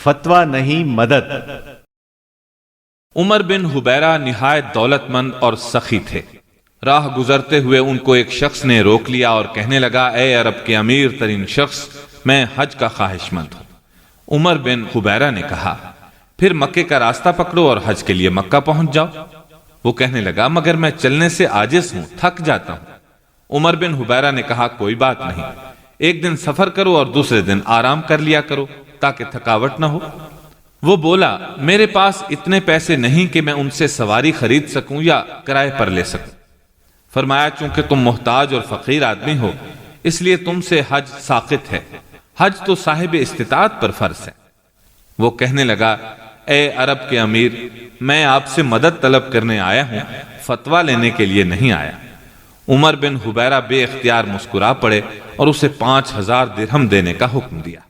فتویٰ نہیں مدد۔ عمر بن حبیرہ نہایت دولت مند اور سخی تھے۔ راہ گزرتے ہوئے ان کو ایک شخص نے روک لیا اور کہنے لگا، اے عرب کے امیر ترین شخص، میں حج کا خواہش مند ہوں۔ عمر بن حبیرہ نے کہا، پھر مکے کا راستہ پکڑو اور حج کے لیے مکہ پہنچ جاؤ۔ وہ کہنے لگا، مگر میں چلنے سے عاجز ہوں، تھک جاتا ہوں۔ عمر بن حبیرہ نے کہا، کوئی بات نہیں، ایک دن سفر کرو اور دوسرے دن آرام کر لیا کرو تاکہ تھکاوٹ نہ ہو۔ وہ بولا، میرے پاس اتنے پیسے نہیں کہ میں ان سے سواری خرید سکوں یا کرائے پر لے سکوں۔ فرمایا، چونکہ تم محتاج اور فقیر آدمی ہو اس لیے تم سے حج ساقط ہے، حج تو صاحب استطاعت پر فرض ہے۔ وہ کہنے لگا، اے عرب کے امیر، میں آپ سے مدد طلب کرنے آیا ہوں، فتویٰ لینے کے لیے نہیں آیا۔ عمر بن حبیرہ بے اختیار مسکرا پڑے اور اسے 5000 درہم دینے کا حکم دیا۔